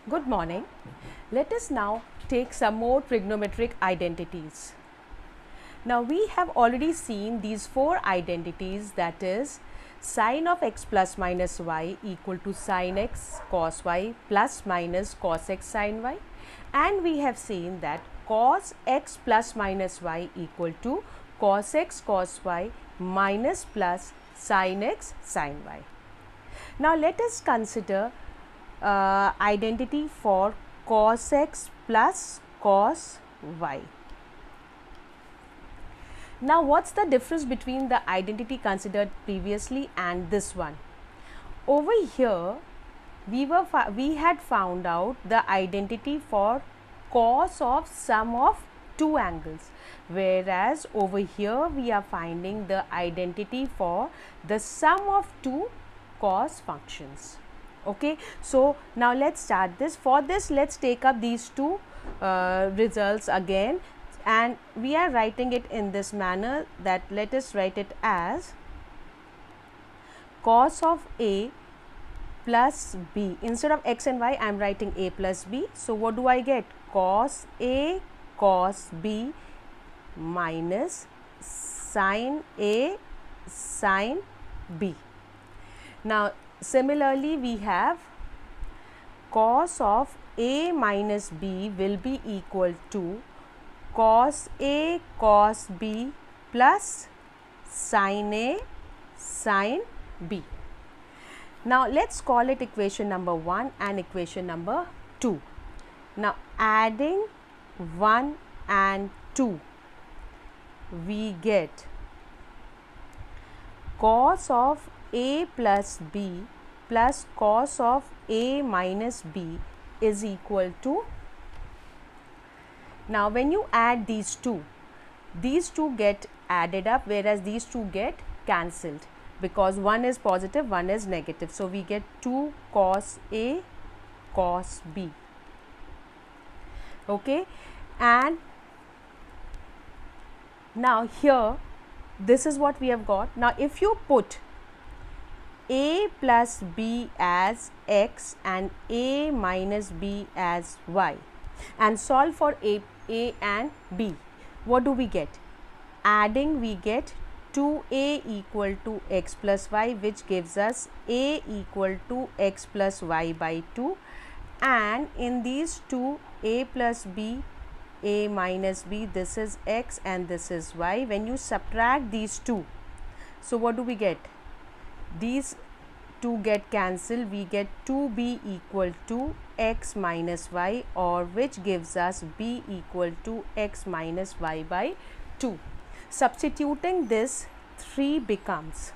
Good morning. Let us now take some more trigonometric identities. Now we have already seen these four identities, that is sine of x plus minus y equal to sine x cos y plus minus cos x sine y, and we have seen that cos x plus minus y equal to cos x cos y minus plus sine x sine y. Now let us consider identity for cos x plus cos y. Now what's the difference between the identity considered previously and this one? Over here we had found out the identity for cos of sum of two angles, whereas over here we are finding the identity for the sum of two cos functions. Okay, so now let's start this. For this, let's take up these two results again, and we are writing it in this manner, that let us write it as cos of a plus b. Instead of x and y, I am writing a plus b. So what do I get? Cos a cos b minus sin a sin b. Now similarly, we have cos of a minus b will be equal to cos a cos b plus sin a sin b. Now let's call it equation number 1 and equation number 2. Now adding 1 and 2, we get cos of a plus b plus cos of a minus b is equal to, now when you add these two get added up, whereas these two get cancelled because one is positive, one is negative. So we get 2 cos a cos b. Okay, and now here this is what we have got. Now if you put a plus b as x and a minus b as y and solve for a and b, what do we get? Adding, we get 2a equal to x plus y, which gives us a equal to x plus y by 2, and in these two, a plus b, a minus b, this is x and this is y. When you subtract these two, so what do we get? These two get cancelled, we get 2b equal to x minus y, or which gives us b equal to x minus y by 2. Substituting this, 3 becomes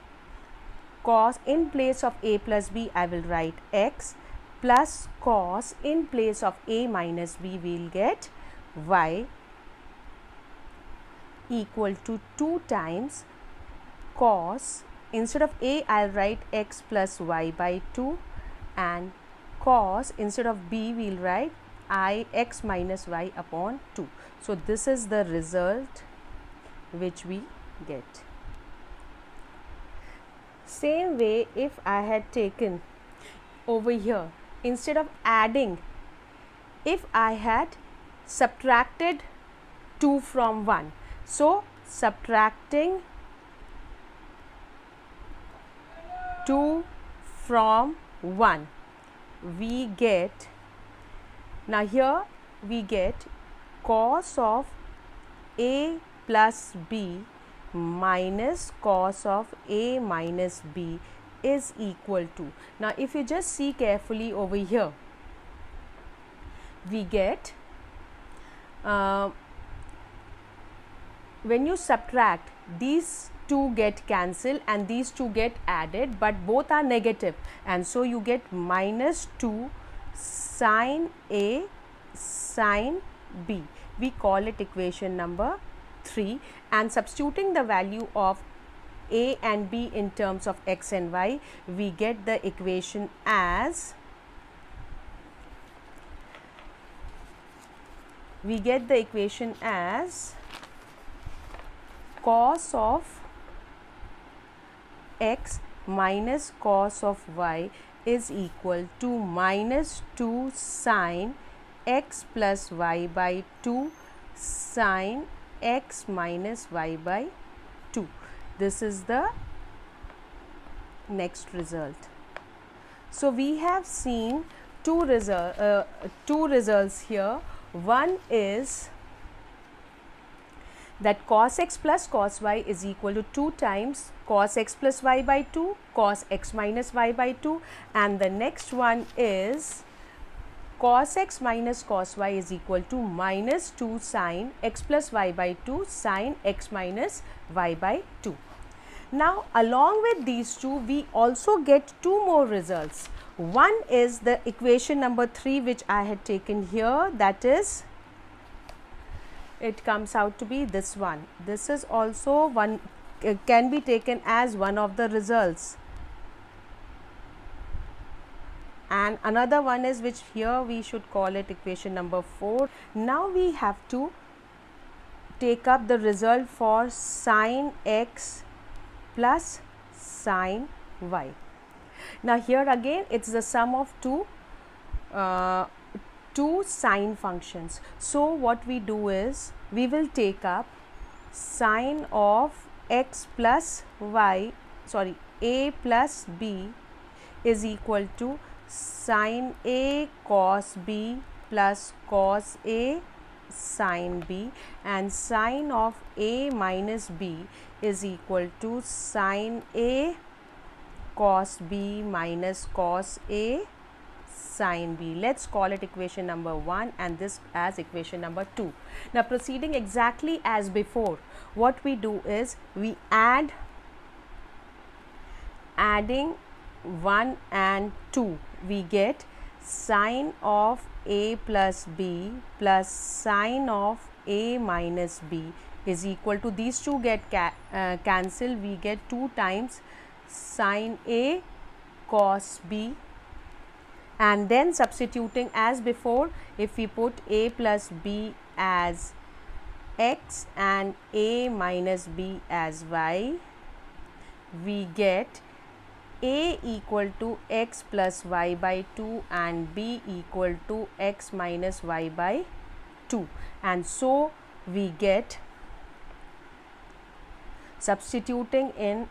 cos, in place of a plus b I will write x, plus cos, in place of a minus b we will get y, equal to 2 times cos, instead of a I will write x plus y by 2, and cos, instead of b we will write x minus y upon 2. So this is the result which we get. Same way, if I had taken over here, instead of adding, if I had subtracted 2 from 1, so subtracting 2 from 1, we get, now here we get cos of a plus b minus cos of a minus b is equal to, now if you just see carefully over here, we get when you subtract, these two get cancelled and these two get added, but both are negative, and so you get minus 2 sin a sin b. We call it equation number 3, and substituting the value of a and b in terms of x and y, we get the equation as, cos of x minus cos of y is equal to minus 2 sine x plus y by 2 sine x minus y by 2. This is the next result. So we have seen two results here. One is that cos x plus cos y is equal to 2 times cos x plus y by 2 cos x minus y by 2, and the next one is cos x minus cos y is equal to minus 2 sine x plus y by 2 sine x minus y by 2. Now along with these two we also get two more results. One is the equation number 3 which I had taken here, that is, it comes out to be this one. This is also one, can be taken as one of the results, and another one is, which here we should call it equation number 4. Now we have to take up the result for sine x plus sine y. Now here again it's the sum of two sine functions. So what we do is we will take up sine of x plus y, sorry, a plus b is equal to sine a cos b plus cos a sine b, and sine of a minus b is equal to sine a cos b minus cos a sine b. Let's call it equation number 1 and this as equation number 2. Now proceeding exactly as before, what we do is we adding 1 and 2, we get sine of a plus b plus sine of a minus b is equal to, these two get cancelled, we get 2 times sine a cos b, and then substituting as before, if we put a plus b as x and a minus b as y, we get a equal to x plus y by 2 and b equal to x minus y by 2, and so we get, substituting in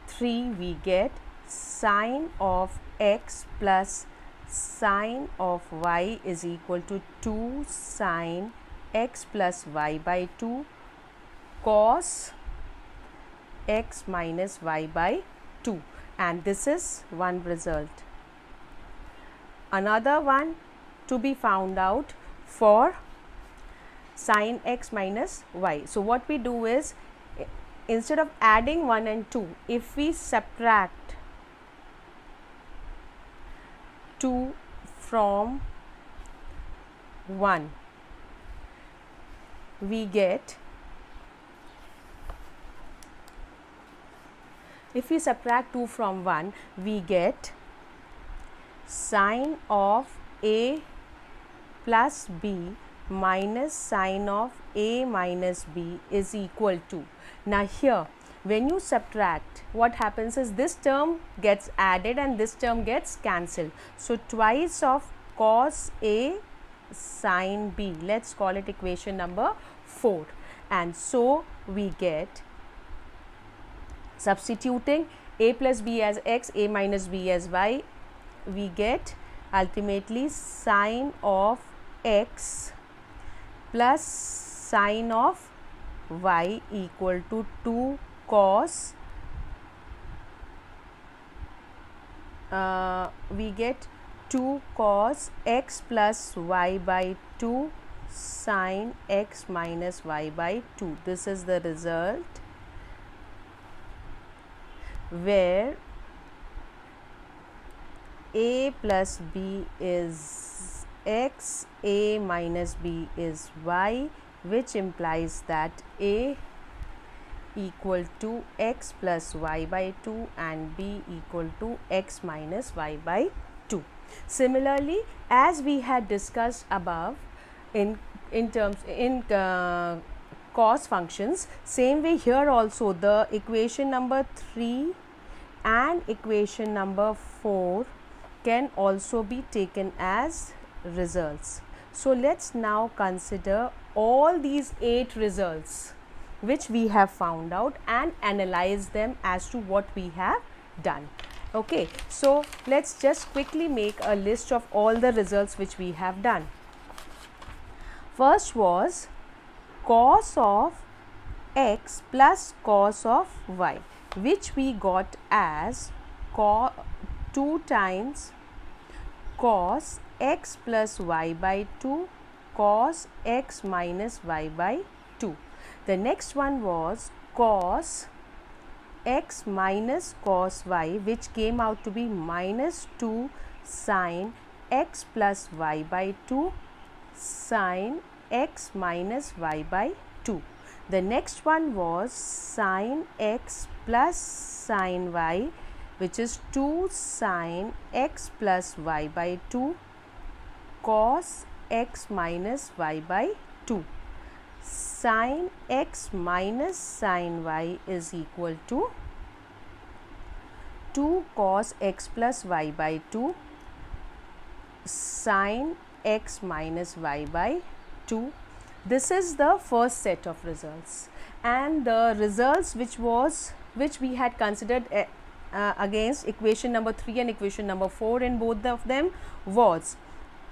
3, we get sine of x plus sine of y is equal to 2 sine x plus y by 2 cos x minus y by 2, and this is one result. Another one to be found out for sine x minus y. So what we do is, instead of adding 1 and 2, if we subtract 2 from 1, we get, if we subtract 2 from 1, we get sine of a plus b minus sine of a minus b is equal to, now here when you subtract, what happens is this term gets added and this term gets cancelled. So twice of cos a sine b, let's call it equation number 4, and so we get, substituting a plus b as x, a minus b as y, we get ultimately sine of x plus sine of y equal to 2 cos, we get 2 cos x plus y by 2 sine x minus y by 2. This is the result where a plus b is x, a minus b is y, which implies that a equal to x plus y by 2 and b equal to x minus y by 2. Similarly, as we had discussed above in cos functions, same way here also the equation number 3 and equation number 4 can also be taken as results. So let's now consider all these 8 results which we have found out and analyze them as to what we have done. Okay, so let's just quickly make a list of all the results which we have done. First was cos of x plus cos of y, which we got as 2 times cos x plus y by 2 cos x minus y by 2. The next one was cos x minus cos y, which came out to be minus 2 sin x plus y by 2 sin x minus y by 2. The next one was sin x plus sin y, which is 2 sin x plus y by 2 cos x minus y by 2. Sin x minus sin y is equal to 2 cos x plus y by 2 sin x minus y by 2. This is the first set of results, and the results which we had considered against equation number 3 and equation number 4 in both of them was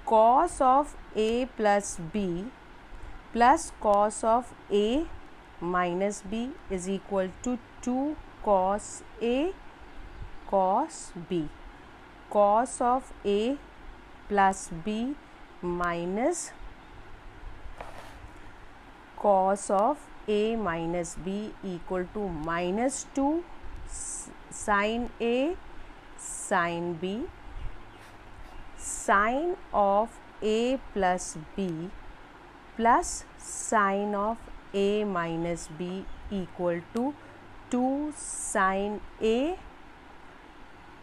cos of a plus b plus cos of a minus b is equal to 2 cos a cos b. Cos of a plus b minus cos of a minus b equal to minus 2 sin a sin b. Sin of a plus b plus sin of a minus b equal to 2 sin a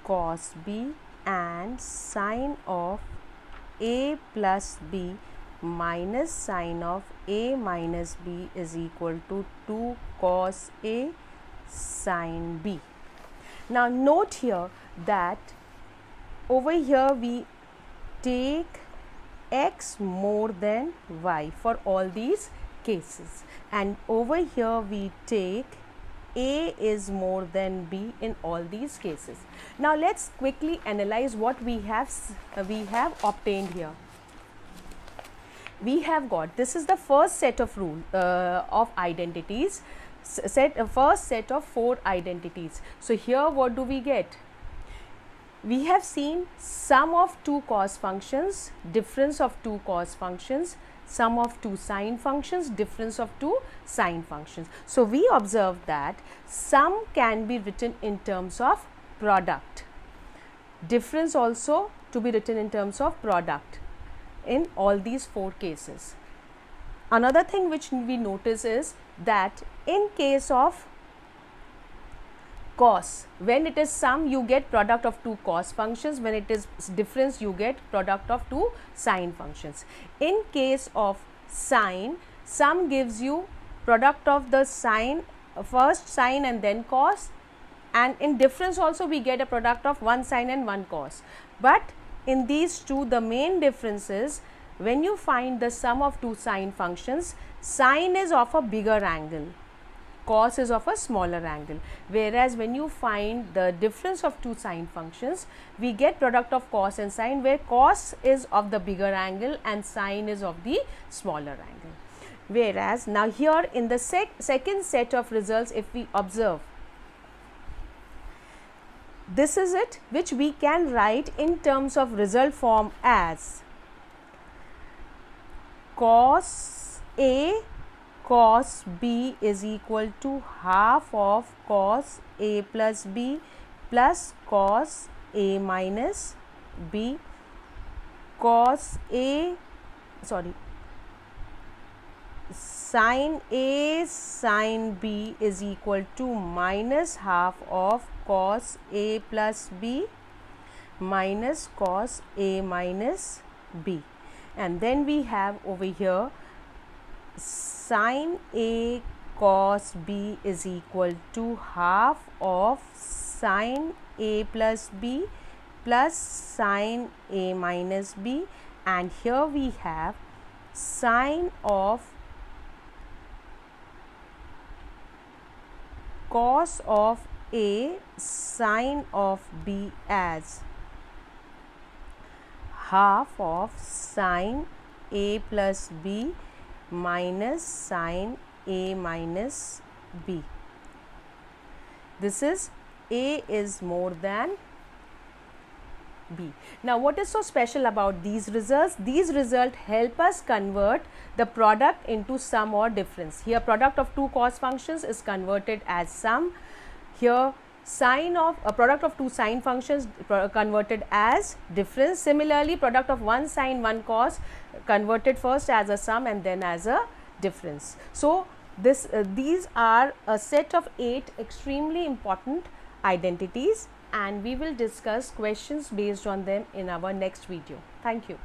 cos b, and sin of a plus b minus sin of a minus b is equal to 2 cos a sin b. Now note here that over here we take x more than y for all these cases, and over here we take a is more than b in all these cases. Now let's quickly analyze what we have obtained here. We have got, this is the first set of of identities, first set of 4 identities. So here what do we get? We have seen sum of 2 cos functions, difference of 2 cos functions, sum of 2 sine functions, difference of 2 sine functions. So we observe that sum can be written in terms of product, difference also to be written in terms of product in all these 4 cases. Another thing which we notice is that in case of cos, when it is sum you get product of 2 cos functions, when it is difference you get product of 2 sine functions. In case of sine, sum gives you product of the sine, first sine and then cos, and in difference also we get a product of 1 sine and 1 cos. But in these two, the main difference is when you find the sum of 2 sine functions, sine is of a bigger angle, cos is of a smaller angle, whereas when you find the difference of 2 sine functions, we get product of cos and sine, where cos is of the bigger angle and sine is of the smaller angle. Whereas now here in the second set of results, if we observe, this is it which we can write in terms of result form as cos A cos B is equal to half of cos A plus B plus cos A minus B, sin A sin B is equal to minus half of cos A plus B minus cos A minus B, and then we have over here sin A cos B is equal to half of sine a plus b plus sine a minus b, and here we have sine of cos of a sine of b as half of sine a plus b minus sine a minus b. This is a is more than b. Now, what is so special about these results? These results help us convert the product into sum or difference. Here, product of two cos functions is converted as sum. Here, sine of a product of two sine functions converted as difference. Similarly, product of one sine one cos converted first as a sum and then as a difference. So, these are a set of 8 extremely important identities, and we will discuss questions based on them in our next video. Thank you.